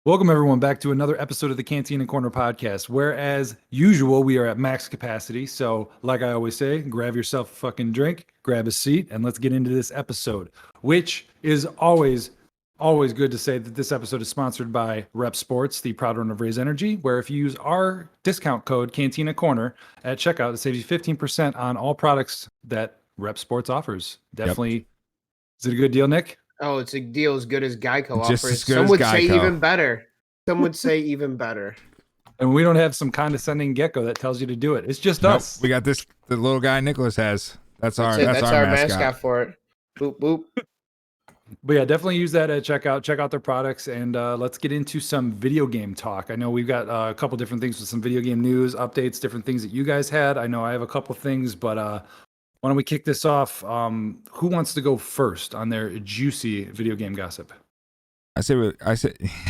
Welcome, everyone, back to another episode of the Cantina Corner podcast, where, as usual, we are at max capacity. So, like I always say, grab yourself a fucking drink, grab a seat, and let's get into this episode, which is always good to say that this episode is sponsored by Rep Sports, the proud owner of Raise Energy, where if you use our discount code Cantina Corner at checkout, it saves you 15% on all products that Rep Sports offers. Definitely. Is it a good deal, Nick? Oh, it's a deal as good as Geico Just offers. as good Some as would say Geico. even better. Some would say even better. And we don't have some condescending gecko that tells you to do it. It's just Nope, us. we got this. The little guy Nicholas has. That's our Mascot for it. Boop boop. But yeah, definitely use that at checkout. Check out their products, and let's get into some video game talk. I know we've got a couple different things with some video game news, updates, different things that you guys had. I know I have a couple things, but why don't we kick this off? Who wants to go first on their juicy video game gossip? I say.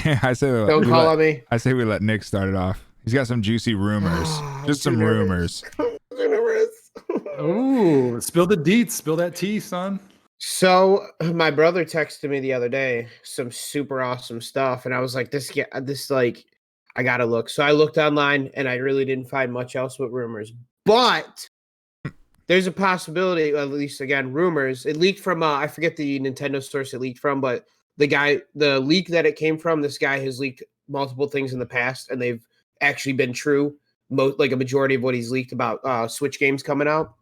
Don't call on me. I say we let Nick start it off. He's got some juicy rumors. Just some rumors. Ooh, spill the deets, spill that tea, son. So my brother texted me the other day some super awesome stuff, and I was like, I gotta look. So I looked online, and I really didn't find much else with rumors, but there's a possibility, at least again, rumors. It leaked from I forget the Nintendo source it leaked from, but the leak that it came from, this guy has leaked multiple things in the past, and they've actually been true. Like a majority of what he's leaked about Switch games coming out.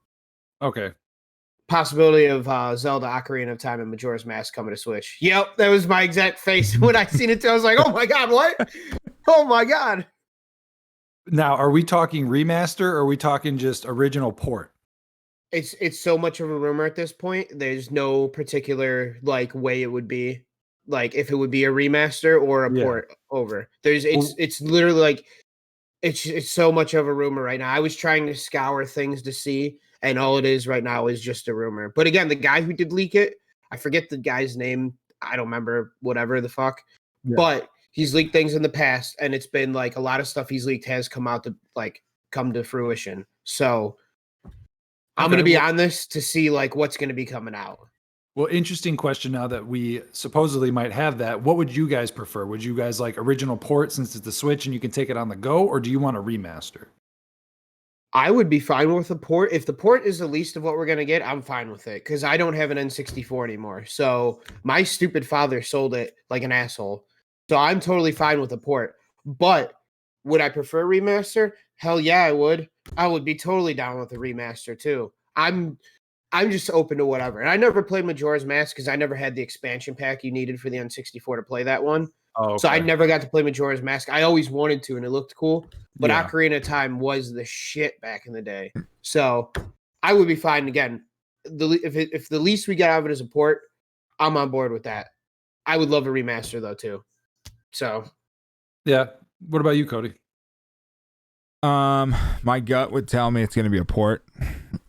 Okay. Possibility of Zelda Ocarina of Time and Majora's Mask coming to Switch. Yep, that was my exact face when I seen it too. I was like, oh my god, what? Oh my god. Now, are we talking remaster or are we talking just original port? It's so much of a rumor at this point. There's no particular way it would be, like if it would be a remaster or a port over. It's literally it's so much of a rumor right now. I was trying to scour things to see, and all it is right now is just a rumor. But again, the guy who did leak it, I forget the guy's name. I don't remember whatever the fuck. Yeah. But he's leaked things in the past, and it's been a lot of stuff he's leaked has come out to come to fruition. So I'm going to be on this to see what's going to be coming out. Well, interesting question now that we supposedly might have that. What would you guys prefer? Would you guys like original port since it's the Switch and you can take it on the go, or do you want a remaster? I would be fine with the port. If the port is the least of what we're going to get, I'm fine with it because I don't have an N64 anymore. So my stupid father sold it like an asshole. So I'm totally fine with the port. But would I prefer remaster? Hell yeah, I would. I would be totally down with the remaster too. I'm just open to whatever. And I never played Majora's Mask because I never had the expansion pack you needed for the N64 to play that one. Oh, okay. So I never got to play Majora's Mask. I always wanted to, and it looked cool. But Ocarina of Time was the shit back in the day. So I would be fine. Again, if the least we get out of it is a port, I'm on board with that. I would love a remaster, though, too. So. Yeah. What about you, Cody? My gut would tell me it's going to be a port.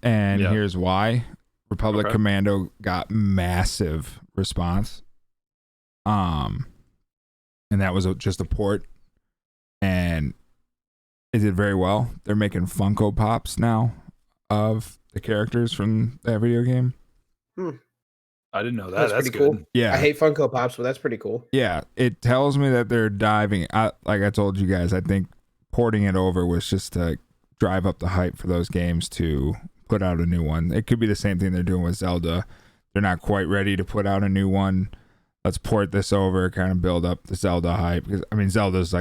And here's why. Republic Commando got massive response. And that was just a port. And it did very well. They're making Funko Pops now of the characters from that video game. I didn't know that. That's pretty cool. Yeah. I hate Funko Pops, but that's pretty cool. Yeah. It tells me that they're diving. Like I told you guys, I think porting it over was just to drive up the hype for those games to put out a new one. It could be the same thing they're doing with Zelda. They're not quite ready to put out a new one. Let's port this over, kind of build up the Zelda hype. Because I mean, Zelda's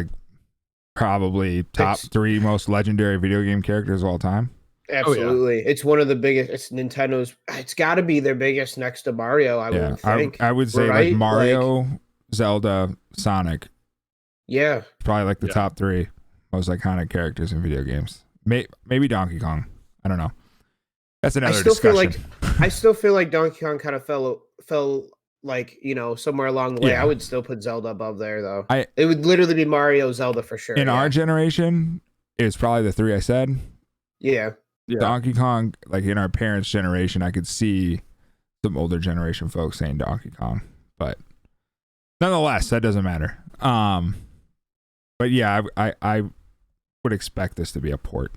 probably top 3 most legendary video game characters of all time. Absolutely. Oh, yeah. It's one of the biggest. It's Nintendo's. It's got to be their biggest next to Mario, I would think. I would say Mario, Zelda, Sonic. Yeah. Probably the top 3 most iconic characters in video games. Maybe Donkey Kong. I don't know. That's another discussion. I still feel like Donkey Kong kind of fell somewhere along the way. I would still put Zelda above there, though. It would literally be Mario, Zelda for sure. In our generation, it's probably the 3 I said. Yeah. Donkey Kong, in our parents' generation, I could see some older generation folks saying Donkey Kong, but nonetheless, that doesn't matter. But yeah, I would expect this to be a port.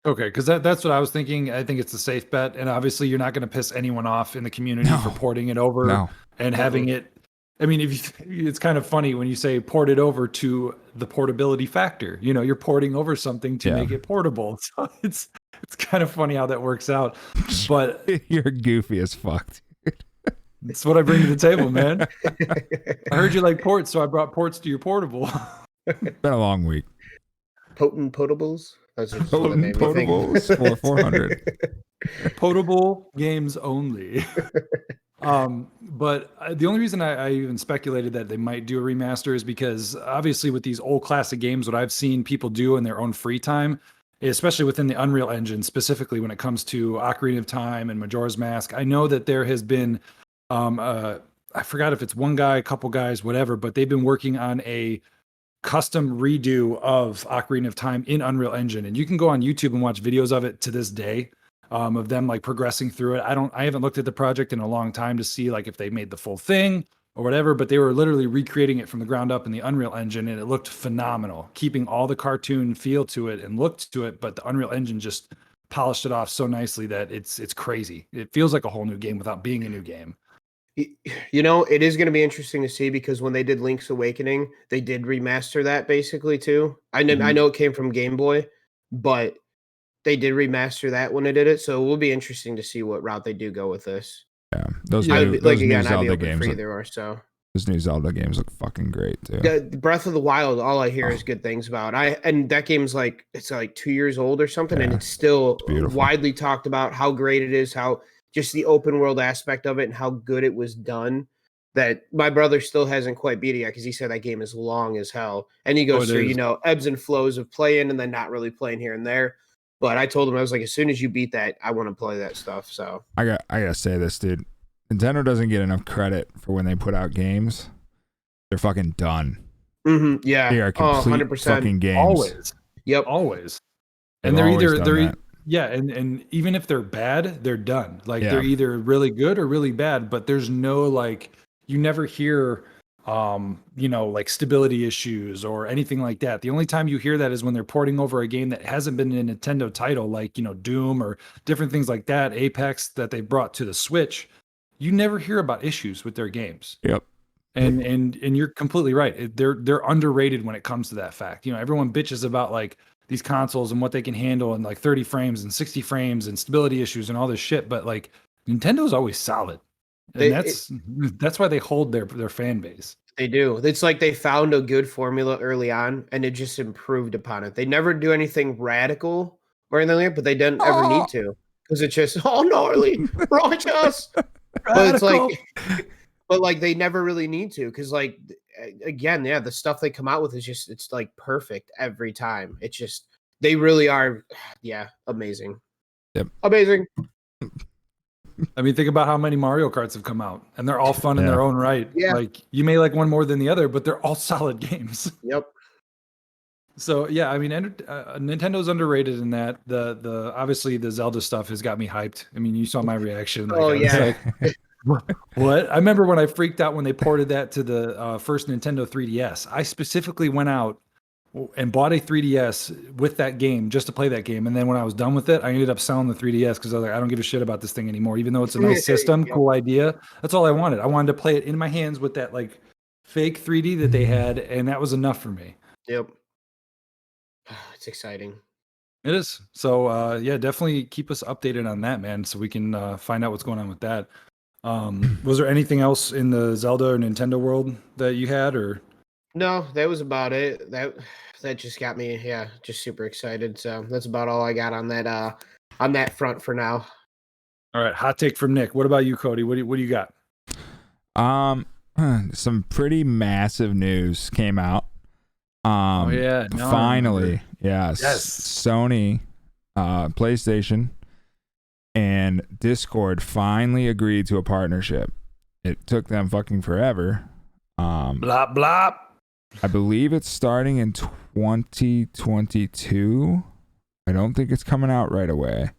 Okay, because that's what I was thinking. I think it's a safe bet, and obviously you're not going to piss anyone off in the community for porting it over and having it. I mean, it's kind of funny when you say port it over to the portability factor. You know, you're porting over something to make it portable. So it's kind of funny how that works out. But you're goofy as fuck. It's what I bring to the table, man. I heard you like ports, so I brought ports to your portable. It's been a long week. Potent potables. That's just Potent the name, potables for 400. Potable games only. But the only reason I even speculated that they might do a remaster is because obviously with these old classic games, what I've seen people do in their own free time, especially within the Unreal Engine, specifically when it comes to Ocarina of Time and Majora's Mask, I know that there has been I forgot if it's one guy, a couple guys, whatever, but they've been working on a custom redo of Ocarina of Time in Unreal Engine, and you can go on YouTube and watch videos of it to this day, of them like progressing through it. I haven't looked at the project in a long time to see like if they made the full thing or whatever, but they were literally recreating it from the ground up in the Unreal Engine, and it looked phenomenal, keeping all the cartoon feel to it and looked to it, but the Unreal Engine just polished it off so nicely that it's crazy. It feels like a whole new game without being a new game. You know, it is going to be interesting to see because when they did Link's Awakening, they did remaster that basically too. I know it came from Game Boy, but they did remaster that when they did it. So it will be interesting to see what route they do go with this. Yeah, those I'd new be Zelda open games for look, either or. So those new Zelda games look fucking great too. the Breath of the Wild, all I hear is good things about. And that game's like it's like 2 years old or something, and it's still beautiful. widely talked about how great it is, how just the open world aspect of it and how good it was done. That my brother still hasn't quite beat it yet because he said that game is long as hell, and he goes through ebbs and flows of playing and then not really playing here and there. But I told him, I was like, as soon as you beat that, I want to play that stuff. So I gotta say this, dude. Nintendo doesn't get enough credit for when they put out games. They're fucking done. Mm-hmm. Yeah, they are complete 100%. fucking games. Always. Yep. Always. They've And they're always either done they're that. yeah, and even if they're bad, they're done. Like Yeah. they're either really good or really bad, but there's no like you never hear like stability issues or anything like that. The only time you hear that is when they're porting over a game that hasn't been a Nintendo title, like Doom or different things like that, Apex that they brought to the Switch. You never hear about issues with their games. Yep. And you're completely right. They're underrated when it comes to that fact. Everyone bitches about like these consoles and what they can handle in like 30 frames and 60 frames and stability issues and all this shit, but like Nintendo's always solid. And that's why they hold their fan base. They do. It's like they found a good formula early on and it just improved upon it. They never do anything radical or anything like that, but they didn't ever need to. Because it's just, gnarly, righteous. But it's like, they never really need to. Because like, again, the stuff they come out with is just, it's like perfect every time. It's just, they really are, amazing. Yep. Amazing. I mean, think about how many Mario Karts have come out, and they're all fun in their own right. Yeah. Like you may like one more than the other, but they're all solid games. Yep. So yeah, I mean, Nintendo's underrated in that. The obviously the Zelda stuff has got me hyped. I mean, you saw my reaction. Like, what? I remember when I freaked out when they ported that to the first Nintendo 3DS. I specifically went out and bought a 3DS with that game just to play that game. And then when I was done with it, I ended up selling the 3DS because I was like, I don't give a shit about this thing anymore. Even though it's a nice system, cool idea. That's all I wanted. I wanted to play it in my hands with that like fake 3D that they had, and that was enough for me. Yep. It's exciting. It is. So definitely keep us updated on that, man, so we can find out what's going on with that. Was there anything else in the Zelda or Nintendo world that you had, or? No, that was about it. That just got me, just super excited. So that's about all I got on that front for now. All right, hot take from Nick. What about you, Cody? What do you got? Some pretty massive news came out. Finally, yes, Sony, PlayStation, and Discord finally agreed to a partnership. It took them fucking forever. Blah blah. I believe it's starting in 2022. I don't think it's coming out right away.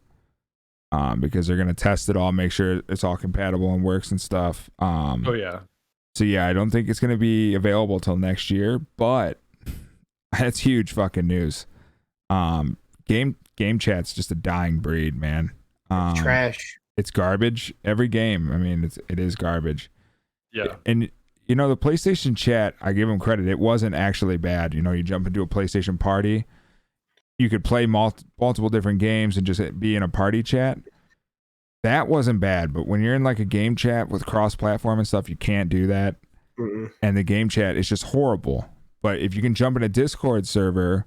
Because they're gonna test it all, make sure it's all compatible and works and stuff. So I don't think it's gonna be available till next year, but that's huge fucking news. Game chat's just a dying breed, man. It's trash. It's garbage. Every game, I mean, it is garbage. Yeah. And you know, the PlayStation chat, I give them credit. It wasn't actually bad. You know, you jump into a PlayStation party, you could play multiple different games and just be in a party chat. That wasn't bad. But when you're in like a game chat with cross-platform and stuff, you can't do that. And the game chat is just horrible. But if you can jump in a Discord server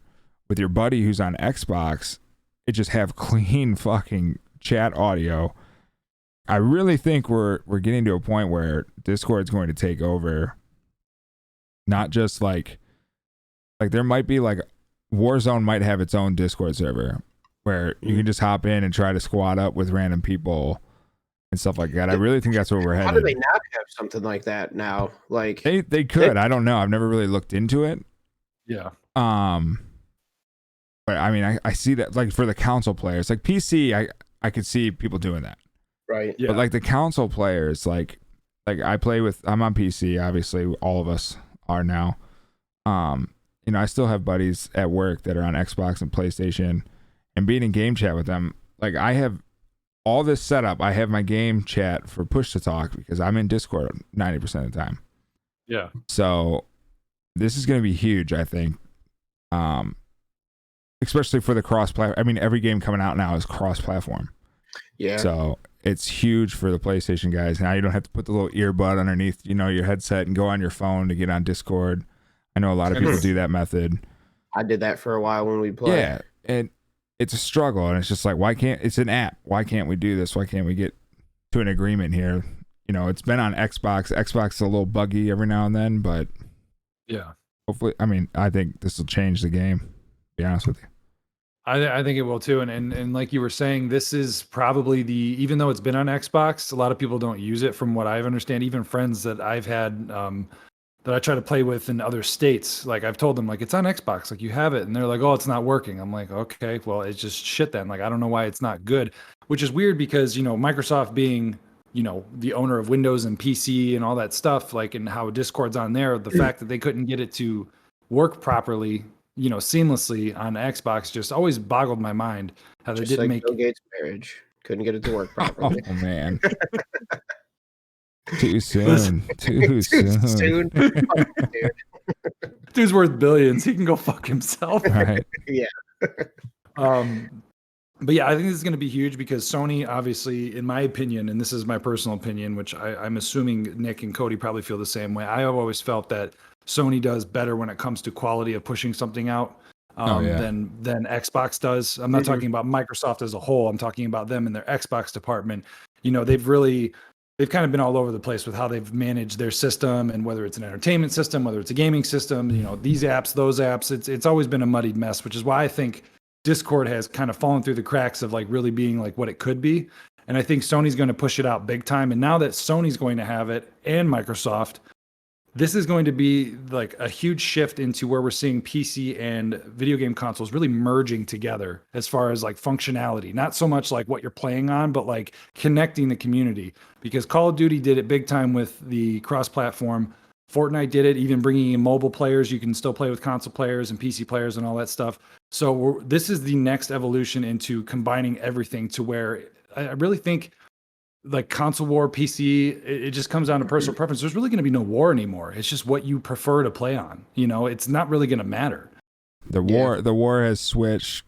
with your buddy who's on Xbox, it just have clean fucking chat audio. I really think we're getting to a point where Discord's going to take over. Not just like there might be like Warzone might have its own Discord server where you can just hop in and try to squad up with random people and stuff like that. I really think that's where we're headed. How do they not have something like that now? Like they could. I don't know. I've never really looked into it. Yeah. But I mean, I see that like for the console players, like PC, I could see people doing that. Right. Yeah. But like the console players, like I'm on PC, obviously all of us are now. You know, I still have buddies at work that are on Xbox and PlayStation, and being in game chat with them, like I have all this set up. I have my game chat for push to talk because I'm in Discord 90% of the time. Yeah. So this is going to be huge, I think. Especially for the cross-platform. I mean, every game coming out now is cross-platform. Yeah. So it's huge for the PlayStation guys. Now you don't have to put the little earbud underneath, you know, your headset and go on your phone to get on Discord. I know a lot of people do that method. I did that for a while when we played. Yeah, and it's a struggle, and it's just like, it's an app. Why can't we do this? Why can't we get to an agreement here? You know, it's been on Xbox. Xbox is a little buggy every now and then, but Yeah. hopefully, I mean, I think this will change the game, to be honest with you. I think it will too. And like you were saying, this is probably even though it's been on Xbox, a lot of people don't use it from what I understand. Even friends that I've had that I try to play with in other states, like I've told them like it's on Xbox, like you have it. And they're like, oh, it's not working. I'm like, okay, well, it's just shit then. Like, I don't know why it's not good, which is weird because, you know, Microsoft being, you know, the owner of Windows and PC and all that stuff, like, and how Discord's on there, the fact that they couldn't get it to work properly, you know, seamlessly on Xbox just always boggled my mind how they Just didn't like make Bill Gates' marriage. Couldn't get it to work properly. Oh man. Too soon. Too soon. Dude. dude's worth billions. He can go fuck himself. Right. Yeah. But yeah, I think this is going to be huge because Sony, obviously, in my opinion, and this is my personal opinion, which I'm assuming Nick and Cody probably feel the same way. I have always felt that Sony does better when it comes to quality of pushing something out than Xbox does. I'm not talking about Microsoft as a whole. I'm talking about them in their Xbox department. You know, they've kind of been all over the place with how they've managed their system, and whether it's an entertainment system, whether it's a gaming system, you know, these apps, those apps, it's always been a muddied mess, which is why I think Discord has kind of fallen through the cracks of like really being like what it could be. And I think Sony's going to push it out big time. And now that Sony's going to have it and Microsoft, this is going to be like a huge shift into where we're seeing PC and video game consoles really merging together as far as like functionality, not so much like what you're playing on, but like connecting the community, because Call of Duty did it big time with the cross-platform. Fortnite did it, even bringing in mobile players. You can still play with console players and PC players and all that stuff. So this is the next evolution into combining everything to where I really think like console war, PC, it just comes down to personal preference. There's really going to be no war anymore. It's just what you prefer to play on. You know, it's not really going to matter. The war has switched.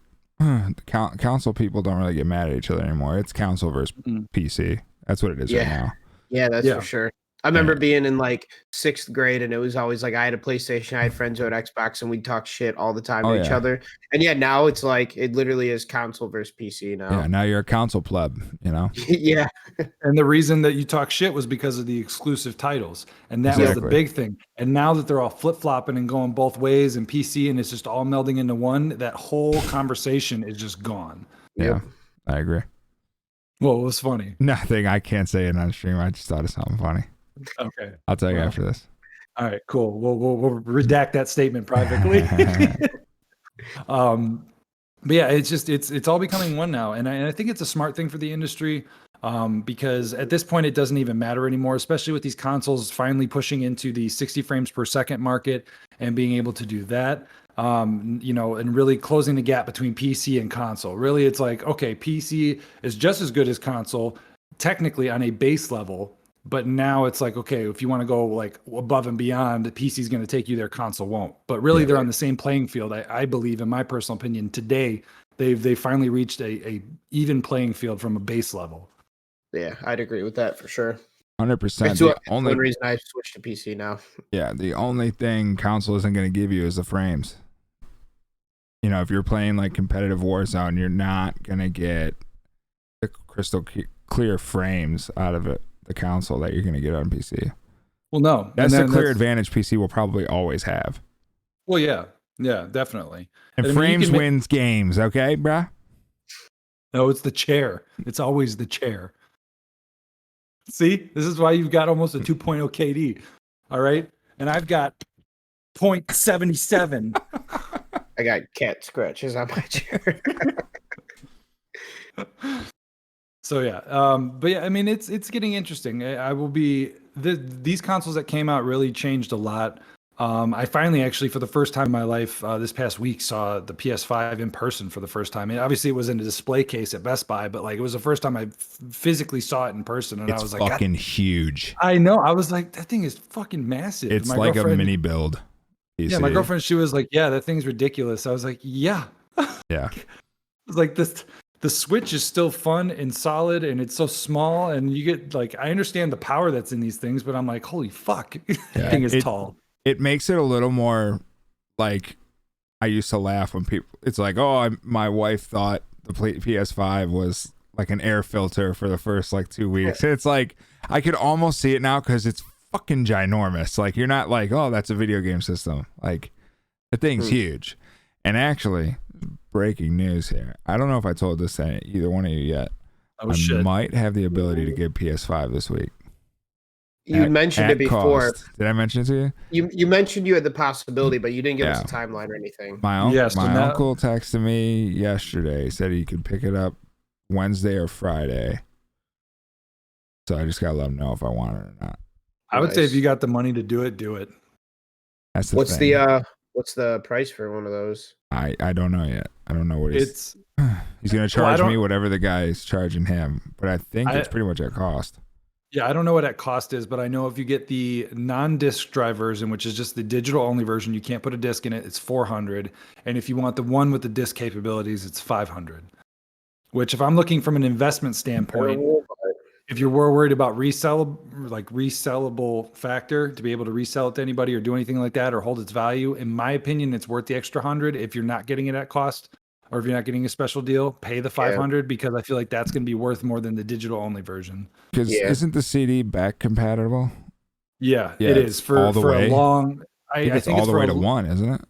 Console people don't really get mad at each other anymore. It's console versus PC. That's what it is right now. Yeah, that's for sure. I remember being in like 6th grade, and it was always like I had a PlayStation, I had friends who had Xbox, and we'd talk shit all the time to each other. And yeah, now it's like it literally is console versus PC now. Yeah, now you're a console pleb, you know? Yeah. And the reason that you talk shit was because of the exclusive titles. And that was the big thing. And now that they're all flip-flopping and going both ways and PC and it's just all melding into one, that whole conversation is just gone. Yeah, I agree. Well, it was funny. Nothing. I can't say it on stream. I just thought of something funny. Okay. I'll tell you after this. All right, cool. We'll redact that statement privately. But yeah, it's all becoming one now. And I think it's a smart thing for the industry because at this point, it doesn't even matter anymore, especially with these consoles finally pushing into the 60 frames per second market and being able to do that. You know, and really closing the gap between PC and console. Really, it's like, okay, PC is just as good as console, technically on a base level. But now it's like, okay, if you want to go like above and beyond, the PC is going to take you there, console won't. But really, they're on the same playing field. I believe, in my personal opinion, today they finally reached a even playing field from a base level. Yeah, I'd agree with that for sure. 100%. That's one reason I switched to PC now. Yeah, the only thing console isn't going to give you is the frames. You know, if you're playing like competitive Warzone, you're not going to get the crystal clear frames out of it, the console that you're going to get on PC. Well, no. That's the clear advantage PC will probably always have. Well, yeah. Yeah, definitely. And frames wins games, okay, bruh? No, it's the chair. It's always the chair. See, this is why you've got almost a 2.0 KD. All right. And I've got 0.77. I got cat scratches on my chair. So yeah. But yeah, I mean, it's getting interesting. I will be these consoles that came out really changed a lot. I finally actually, for the first time in my life, this past week, saw the PS5 in person for the first time. And obviously, it was in a display case at Best Buy, but like it was the first time I physically saw it in person, and it's I was like, fucking huge. I know. I was like, that thing is fucking massive. It's like a mini build. Yeah, my girlfriend, she was like, yeah, that thing's ridiculous. I was like, yeah. Yeah. I was like, the Switch is still fun and solid, and it's so small, and you get like, I understand the power that's in these things, but I'm like, holy fuck, that thing is tall. It makes it a little more like, I used to laugh when people, it's like, oh, my wife thought the PS5 was like an air filter for the first like 2 weeks. It's like, I could almost see it now because it's fucking ginormous. Like, you're not like, oh, that's a video game system. Like, the thing's huge. And actually, breaking news here. I don't know if I told this to either one of you yet. Oh, I might have the ability to get PS5 this week. You mentioned it before. Cost. Did I mention it to you? You mentioned you had the possibility, but you didn't give us a timeline or anything. My uncle texted me yesterday, said he could pick it up Wednesday or Friday. So I just gotta let him know if I want it or not. I would say if you got the money to do it, do it. That's what's the price for one of those? I don't know yet. I don't know what he's gonna charge me whatever the guy is charging him, but I think it's pretty much at cost. Yeah, I don't know what that cost is, but I know if you get the non-disc drive version, which is just the digital only version, you can't put a disc in it, it's $400. And if you want the one with the disc capabilities, it's $500. Which, if I'm looking from an investment standpoint, if you're worried about resellable factor to be able to resell it to anybody or do anything like that or hold its value, in my opinion, it's worth the extra $100. If you're not getting it at cost, or if you're not getting a special deal, pay the $500 because I feel like that's going to be worth more than the digital only version. Because isn't the CD back compatible? Yeah, it is for a long. I think it's all the way to 1, isn't it?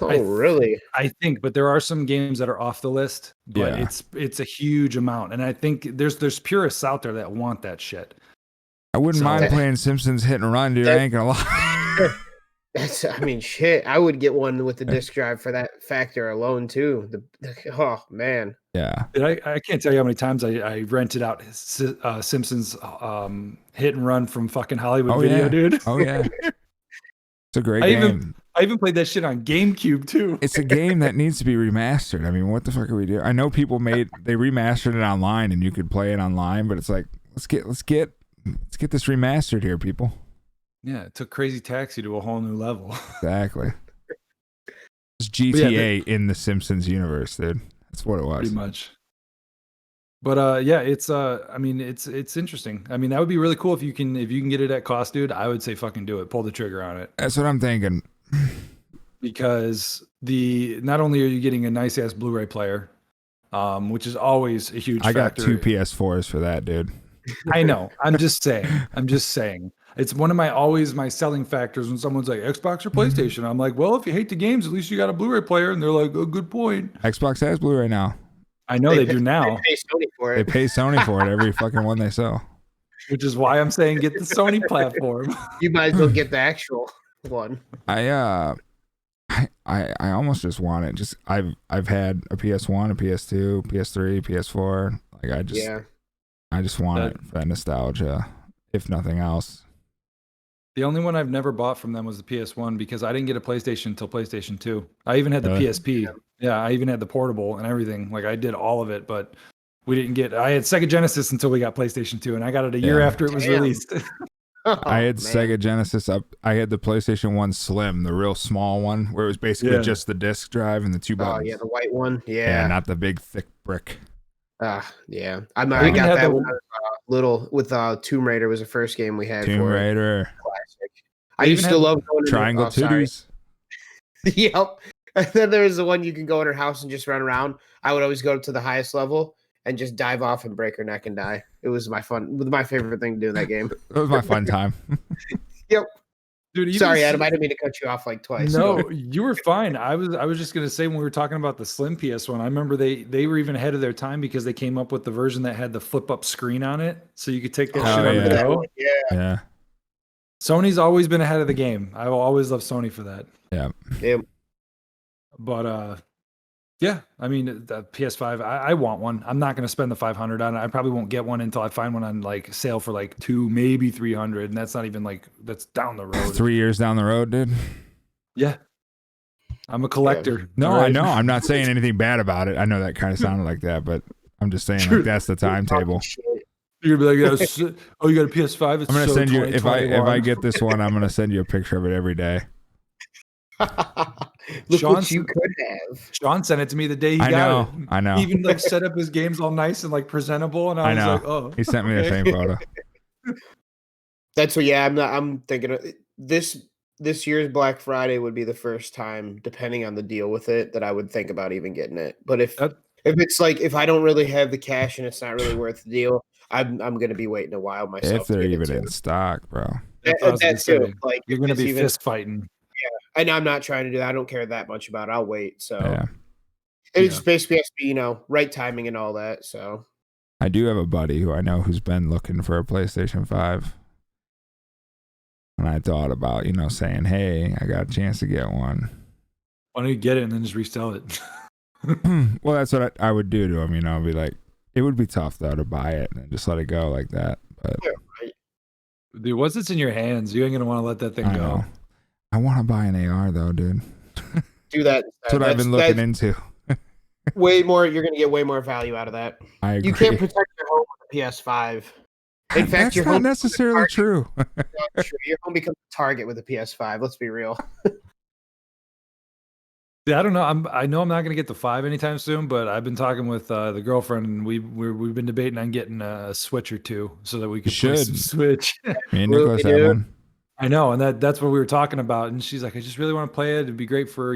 Oh, really? I think, but there are some games that are off the list, but it's a huge amount, and I think there's purists out there that want that shit. I wouldn't mind playing Simpsons Hit and Run, dude. I ain't gonna lie. Shit. I would get one with the disc drive for that factor alone too. Oh man. Yeah. I can't tell you how many times I rented out Simpsons Hit and Run from fucking Hollywood Video, dude. Oh yeah. It's a great game. I even played that shit on GameCube too. It's a game that needs to be remastered. I mean, what the fuck are we doing? I know people they remastered it online and you could play it online, but it's like let's get this remastered here, people. Yeah, it took Crazy Taxi to a whole new level. Exactly. It's GTA in the Simpsons universe, dude. That's what it was. Pretty much. But it's I mean it's interesting. I mean, that would be really cool if you can get it at cost, dude. I would say fucking do it. Pull the trigger on it. That's what I'm thinking. Because not only are you getting a nice ass Blu-ray player, which is always a huge factor. I got 2 PS4s for that, dude. I know. I'm just saying. It's one of my selling factors when someone's like Xbox or PlayStation. I'm like, well, if you hate the games, at least you got a Blu-ray player. And they're like, oh, good point. Xbox has Blu-ray now. I know they do now. They pay Sony for it. They pay Sony for it every fucking one they sell. Which is why I'm saying get the Sony platform. You might as well get the actual one. I almost just want it. Just I've had a PS1, a PS2, PS3, PS4. Like I just want it for that nostalgia, if nothing else. The only one I've never bought from them was the PS1 because I didn't get a PlayStation until PlayStation 2. I even had the PSP. Yeah, I even had the portable and everything. Like I did all of it, but we didn't get. I had Sega Genesis until we got PlayStation 2, and I got it a year Yeah. after it was Damn. released. I had man. Sega Genesis up. I had the PlayStation 1 Slim, the real small one, where it was basically Yeah. just the disc drive and the 2 Oh buttons. yeah, the white one. Yeah, Yeah. not the big thick brick. Yeah. I even got had that the- when I was little. With Tomb Raider was the first game we had Tomb for it. Raider, Classic. I They used even to had love going into Triangle sorry. Tooties. Yep. And then there was the one you can go in her house and just run around. I would always go to the highest level and just dive off and break her neck and die. It was my favorite thing to do in that game. That was my fun time. Yep. Dude, even Sorry, Adam. I didn't mean to cut you off like twice. Go. No, you were fine. I was just gonna say when we were talking about the Slim PS1, I remember they were even ahead of their time because they came up with the version that had the flip up screen on it, so you could take that Oh, shit on yeah. the go. Yeah. Yeah. Sony's always been ahead of the game. I will always love Sony for that. Yeah. But yeah, I mean the PS5, I want one. I'm not gonna spend the 500 on it. I probably won't get one until I find one on like sale for like 2, maybe 300, and that's not even like that's down the road. 3 years down the road, dude. Yeah, I'm a collector. No, all right? I know. I'm not saying anything bad about it. I know that kind of sounded like that, but I'm just saying True. like that's the timetable. You're gonna be like, oh, you got a PS5? It's I'm gonna so send you if I 2021. get this one, I'm gonna send you a picture of it every day. Look Sean what you said- could have. Sean sent it to me the day he I got know. it. I know. He even like set up his games all nice and like presentable, and I I was know. like, oh, He sent me the okay. same photo. That's what. Yeah, I'm thinking of this year's Black Friday would be the first time, depending on the deal with it, that I would think about even getting it. But if That- it's like if I don't really have the cash and it's not really worth the deal, I'm gonna be waiting a while myself. If they're to get even it in too. stock, bro. That's what I was gonna That too. say. Like You're if gonna it's be even, fist fighting. and I'm not trying to do that. I don't care that much about it. I'll wait. So Yeah. it just basically has to be, right timing and all that. So I do have a buddy who I know who's been looking for a PlayStation 5. And I thought about, saying, hey, I got a chance to get one. Why don't you get it and then just resell it? Well, that's what I would do to him, I'd be like, it would be tough, though, to buy it and just let it go like that. But Dude, once it's in your hands, you ain't gonna want to let that thing I go. know. I want to buy an AR, though, dude. do that. That's what I've been looking into. Way more. You're gonna get way more value out of that. I agree. You can't protect your home with a PS5. In fact, That's your not home necessarily true. your home becomes a target with a PS5. Let's be real. Yeah, I don't know. I know I'm not gonna get the 5 anytime soon, but I've been talking with the girlfriend, and we've been debating on getting a Switch or two so that we could play some should. Switch. Me and Really, Nicholas have dude? one. I know, and that's what we were talking about. And she's like, I just really want to play it. It'd be great for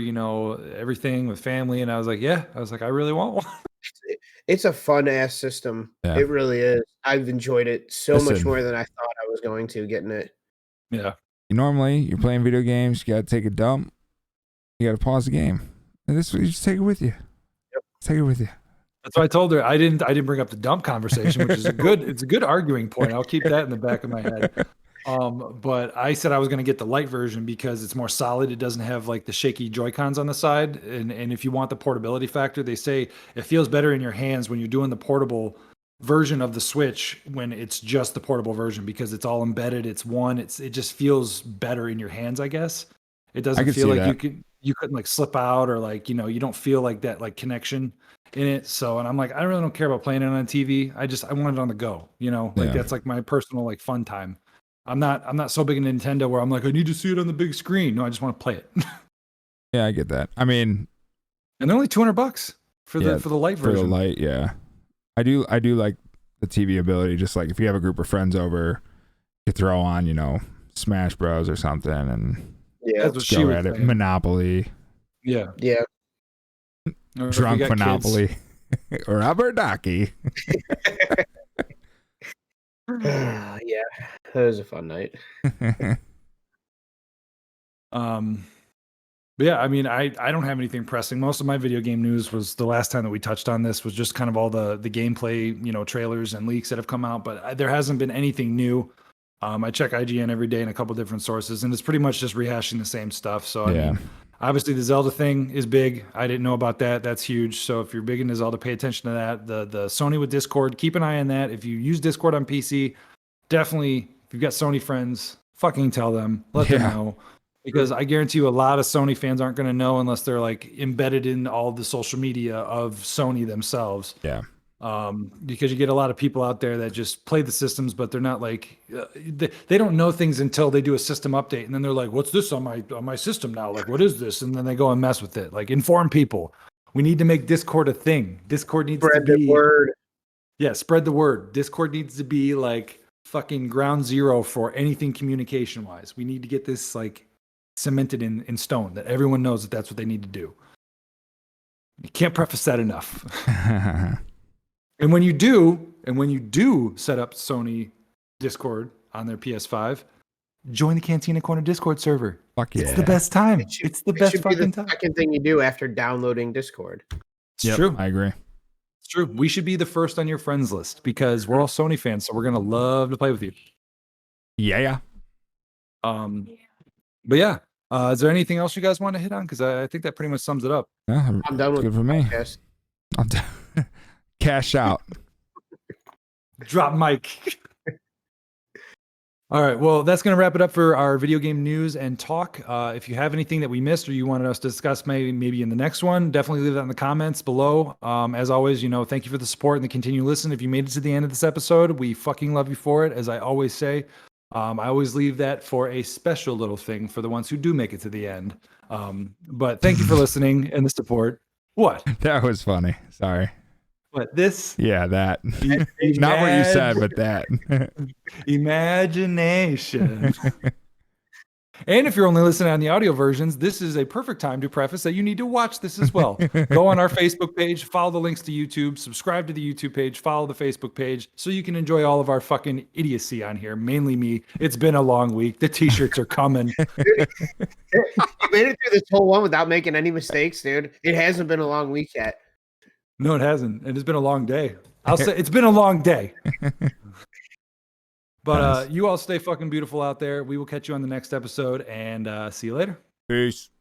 everything with family. And I was like, yeah. I was like, I really want one. It's a fun ass system. Yeah. It really is. I've enjoyed it so much Listen. more than I thought I was going to getting it. Yeah. Normally, you're playing video games, you got to take a dump, you got to pause the game. And this, you just take it with you. Yep. Take it with you. That's why I told her I didn't bring up the dump conversation, which is it's a good arguing point. I'll keep that in the back of my head. But I said I was going to get the light version because it's more solid. It doesn't have like the shaky Joy-Cons on the side. And if you want the portability factor, they say it feels better in your hands when you're doing the portable version of the Switch when it's just the portable version because it's all embedded. It's it just feels better in your hands, I guess. It doesn't can feel see like that. you couldn't like slip out or like, you don't feel like that like connection in it. So, and I'm like, I really don't care about playing it on TV. I want it on the go, like Yeah. that's like my personal like fun time. I'm not so big in Nintendo where I'm like, I need to see it on the big screen. No, I just want to play it. Yeah, I get that. I mean, And they're only $200 for Yeah, the light for the version. light, yeah. I do like the TV ability. Just like if you have a group of friends over, you throw on, Smash Bros or something and Yeah. That's what she go was at it. saying. Monopoly, Yeah. Yeah. Or if drunk you got kids. Monopoly, or Aberdaki. Yeah. That was a fun night. But yeah, I mean, I don't have anything pressing. Most of my video game news was the last time that we touched on this was just kind of all the gameplay, trailers and leaks that have come out, but there hasn't been anything new. I check IGN every day in a couple different sources, and it's pretty much just rehashing the same stuff. So I Yeah. mean, obviously the Zelda thing is big. I didn't know about that. That's huge. So if you're big into Zelda, pay attention to that. The Sony with Discord, keep an eye on that. If you use Discord on PC, definitely, if you've got Sony friends, fucking tell them, let them Yeah. know. Because I guarantee you a lot of Sony fans aren't going to know unless they're like embedded in all the social media of Sony themselves. Yeah. Because you get a lot of people out there that just play the systems, but they're not like they don't know things until they do a system update, and then they're like, "What's this on my system now? Like, what is this?" And then they go and mess with it. Like, inform people. We need to make Discord a thing. Discord needs Spread to the be word. Yeah, spread the word. Discord needs to be like fucking ground zero for anything communication wise. We need to get this like cemented in stone that everyone knows that that's what they need to do. You can't preface that enough. And when you do set up Sony Discord on their PS5, join the Cantina Corner Discord server. Fuck yeah. It's the best time. It's the best Should be the fucking time. second thing you do after downloading Discord. It's true. I agree. It's true. We should be the first on your friends list because we're all Sony fans, so we're gonna love to play with you. Yeah. But yeah, is there anything else you guys want to hit on? Because I think that pretty much sums it up. Yeah, I'm done with good for me. podcast. I'm done. Cash out. Drop mic. All right. Well, that's going to wrap it up for our video game news and talk. If you have anything that we missed or you wanted us to discuss maybe in the next one, definitely leave that in the comments below. As always, thank you for the support and the continued listen. If you made it to the end of this episode, we fucking love you for it. As I always say, I always leave that for a special little thing for the ones who do make it to the end. But thank you for listening and the support. What? That was funny. Sorry. What? This? Yeah, that. Not what you said, but that. Imagination. And if you're only listening on the audio versions, this is a perfect time to preface that you need to watch this as well. Go on our Facebook page, follow the links to YouTube, subscribe to the YouTube page, follow the Facebook page, so you can enjoy all of our fucking idiocy on here. Mainly me. It's been a long week. The t-shirts are coming. You made it through this whole one without making any mistakes, dude. It hasn't been a long week yet. No, it hasn't. And it's been a long day. I'll say it's been a long day. But you all stay fucking beautiful out there. We will catch you on the next episode and see you later. Peace.